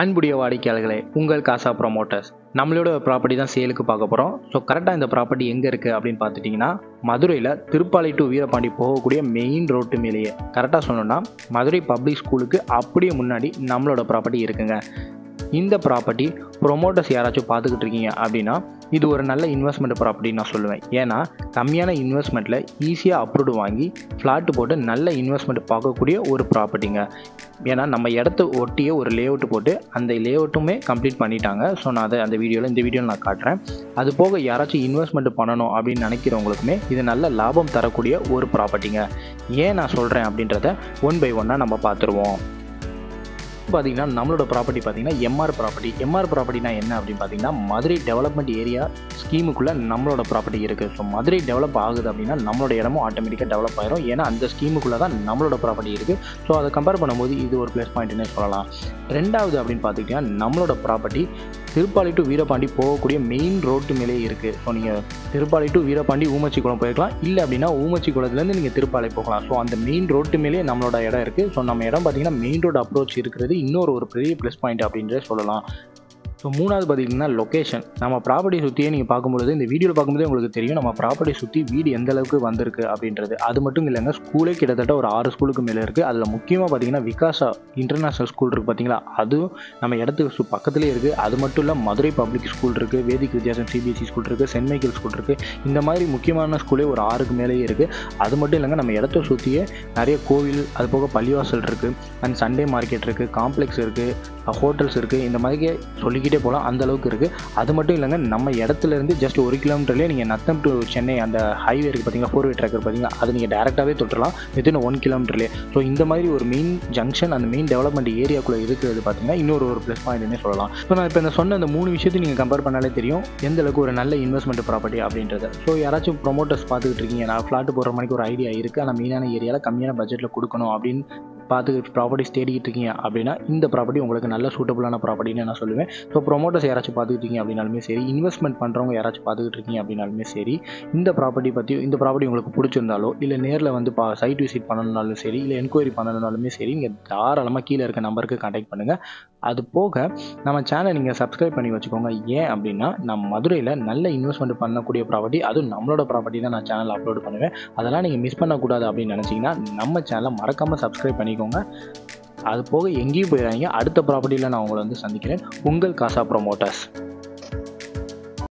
அன்புடைய வாடிக்கையாளர்களே, உங்கள் காசா ப்ரொமோட்டர்ஸ் நம்மளோட ப்ராப்பர்ட்டி தான் சேலுக்கு பார்க்க போகிறோம். ஸோ கரெக்டாக இந்த ப்ராப்பர்ட்டி எங்கே இருக்குது அப்படின்னு பார்த்துட்டிங்கன்னா, மதுரையில் திருப்பாலை டு வீரபாண்டி போகக்கூடிய மெயின் ரோட்டு மேலேயே, கரெக்டாக சொல்லணும்னா மதுரை பப்ளிக் ஸ்கூலுக்கு அப்படியே முன்னாடி நம்மளோட ப்ராப்பர்ட்டி இருக்குங்க. இந்த ப்ராப்பர்ட்டி ப்ரொமோட்டர்ஸ் யாராச்சும் பார்த்துக்கிட்டு இருக்கீங்க அப்படின்னா, இது ஒரு நல்ல இன்வெஸ்ட்மெண்ட் ப்ராப்பர்ட்டின்னு நான் சொல்லுவேன். ஏன்னா கம்மியான இன்வெஸ்ட்மெண்ட்டில் ஈஸியாக அப்ரூவ்டு வாங்கி ஃப்ளாட்டு போட்டு நல்ல இன்வெஸ்ட்மெண்ட் பார்க்கக்கூடிய ஒரு ப்ராப்பர்ட்டிங்க. ஏன்னா நம்ம இடத்த ஒட்டியே ஒரு லேஅவுட் போட்டு அந்த லேஅவுட்டுமே கம்ப்ளீட் பண்ணிட்டாங்க. ஸோ நான் அதை இந்த வீடியோவில் நான் காட்டுறேன். அது போக யாராச்சும் இன்வெஸ்ட்மெண்ட் பண்ணணும் அப்படின்னு நினைக்கிறவங்களுக்குமே இது நல்ல லாபம் தரக்கூடிய ஒரு ப்ராப்பர்ட்டிங்க. ஏன் நான் சொல்கிறேன் அப்படின்றத ஒன் பை ஒன்னாக நம்ம பார்த்துருவோம். பார்த்தீங்கன்னா நம்மளோட ப்ராப்பர்ட்டி பார்த்தீங்கன்னா எம்ஆர் ப்ராப்பர்ட்டினா என்ன அப்படின்னு பார்த்தீங்கன்னா, மதுரை டெவலப்மெண்ட் ஏரியா ஸ்கீமுக்குள்ளே நம்மளோட ப்ராப்பர்ட்டி இருக்குது. ஸோ மதுரை டெவலப் ஆகுது அப்படின்னா நம்மளோட இடமும் ஆட்டோமேட்டிக்காக டெவலப் ஆயிரும். ஏன்னா அந்த ஸ்கீமுக்குள்ளே தான் நம்மளோட ப்ராப்பர்ட்டி இருக்குது. ஸோ அதை கம்பேர் பண்ணும்போது இது ஒரு ப்ளஸ் பாயிண்ட்னே சொல்லலாம். ரெண்டாவது அப்படின்னு பார்த்துக்கிட்டிங்கன்னா, நம்மளோட ப்ராப்பர்ட்டி திருப்பாலை டு வீரபாண்டி போகக்கூடிய மெயின் ரோட்டு மேலே இருக்குது. ஸோ நீங்கள் திருப்பாலை டு வீரபாண்டி ஊமச்சி குளம் போய்க்கலாம், இல்லை அப்படின்னா ஊமச்சி குளத்துலேருந்து நீங்கள் திருப்பாலை போகலாம். ஸோ அந்த மெயின் ரோட்டு மேலே நம்மளோட இடம் இருக்குது. ஸோ நம்ம இடம் பார்த்திங்கன்னா மெயின் ரோடு அப்ரோச் இருக்கிறது இன்னொரு ஒரு பெரிய ப்ளஸ் பாயிண்ட் அப்படின்றத சொல்லலாம். ஸோ மூணாவது பார்த்திங்கன்னா லொக்கேஷன். நம்ம ப்ராப்பர்ட்டி சுற்றியே நீங்கள் பார்க்கும்பொழுது, இந்த வீடியோவில் பார்க்கும்போதே உங்களுக்கு தெரியும் நம்ம ப்ராப்பர்ட்டி சுற்றி வீடு எந்த அளவுக்கு வந்திருக்கு அப்படின்றது. அது மட்டும் இல்லைங்க, ஸ்கூலே கிட்டத்தட்ட ஒரு 6 ஸ்கூலுக்கு மேலே இருக்குது. அதில் முக்கியமாக பார்த்திங்கன்னா விகாசா இன்டர்நேஷ்னல் ஸ்கூல் இருக்குது பார்த்தீங்களா, அதுவும் நம்ம இடத்துக்கு பக்கத்துலேயே இருக்குது. அது மட்டும் இல்லை மதுரை பப்ளிக் ஸ்கூல் இருக்குது, வேதிக் வித்யாசம் சிபிஎஸ்சி ஸ்கூல் இருக்குது, சென்ட் மைக்கேல் ஸ்கூல் இருக்குது. இந்த மாதிரி முக்கியமான ஸ்கூலே ஒரு 6க்கு மேலேயே இருக்குது. அது மட்டும் இல்லைங்க, நம்ம இடத்த சுற்றியே நிறைய கோவில், அது போக பள்ளிவாசல் இருக்குது, அண்ட் சண்டே மார்க்கெட் இருக்குது, காம்ப்ளெக்ஸ் இருக்குது, ஹோட்டல்ஸ் இருக்குது. இந்த மாதிரி சொல்லிக்கிட்டே போகலாம், அந்த அளவுக்கு இருக்குது. அது மட்டும் இல்லைங்க, நம்ம இடத்துலேருந்து ஜஸ்ட் 1 கிலோமீட்டர்லேயே நீங்கள் நத்தம் டு சென்னை அந்த ஹைவே இருக்குது பார்த்தீங்கன்னா, 4 வே ட்ராக் இருக்குது பார்த்தீங்கன்னா, அது நீங்கள் டேரெக்டாகவே தொட்டுலாம் வித்தின் 1 கிலோமீட்டர்லேயே. ஸோ இந்த மாதிரி ஒரு மெயின் ஜங்ஷன், அந்த மெயின் டெவலப்மெண்ட் ஏரியாக்குள்ளே இருக்கிறது பார்த்தீங்கன்னா இன்னொரு ப்ளஸ் பாயிண்ட்னே சொல்லலாம். ஸோ நான் இப்போ சொன்ன அந்த 3 விஷயத்தையும் நீங்கள் கம்பேர் பண்ணாலே தெரியும் எந்த அளவுக்கு ஒரு நல்ல இன்வெஸ்ட்மெண்ட் ப்ராப்பர்ட்டி அப்படின்றது. ஸோ யாராச்சும் ப்ரொமோட்டர்ஸ் பார்த்துக்கிட்டு இருக்கீங்க, நான் ஃப்ளாட்டு போடுற மாதிரி ஒரு ஐடியா இருக்குது, ஆனால் மெயினான ஏரியாவில் கம்மியான பட்ஜெட்டில் கொடுக்கணும் அப்படின்னு ப்ராப்பர்ட்டிஸ் தேடிக்கிட்டு இருக்கீங்க அப்படின்னா, இந்த ப்ராப்பர்ட்டி உங்களுக்கு நல்ல சூட்டபுளான ப்ராப்பர்ட்டின்னு நான் சொல்லுவேன். ஸோ ப்ரொமோட்டர்ஸ் யாராச்சும் பார்த்துக்கிட்டு இருக்கீங்க அப்படின்னாலுமே சரி, இன்வெஸ்ட்மெண்ட் பண்ணுறவங்க யாராச்சும் பார்த்துக்கிட்டு இருக்கீங்க அப்படின்னாலுமே சரி, இந்த ப்ராப்பர்ட்டி உங்களுக்கு பிடிச்சிருந்தாலோ, இல்லை நேரில் வந்து சைட் விசிட் பண்ணணுன்னாலும் சரி, இல்லை என்கொயரி பண்ணணுன்னாலுமே சரி, நீங்கள் தாராளமாக கீழே இருக்க நம்பருக்கு கான்டாக்ட் பண்ணுங்கள். அது போக நம்ம சேனலை நீங்கள் சப்ஸ்கிரைப் பண்ணி வச்சுக்கோங்க. ஏன் அப்படின்னா, நம்ம மதுரையில் நல்ல இன்வெஸ்ட்மெண்ட் பண்ணக்கூடிய ப்ராப்பர்ட்டி, அதுவும் நம்மளோட ப்ராப்பர்ட்டி தான் நான் சேனல் அப்லோட் பண்ணுவேன். அதெல்லாம் நீங்கள் மிஸ் பண்ணக்கூடாது அப்படின்னு நினச்சிங்கன்னா நம்ம சேனலை மறக்காமல் சப்ஸ்கிரைப் பண்ணிக்கோங்க. அது போக எங்கேயும் போயிடாதீங்க. அடுத்த ப்ராப்பர்ட்டியில் நான் உங்களை வந்து சந்திக்கிறேன். உங்கள் காசா ப்ரொமோட்டர்ஸ்.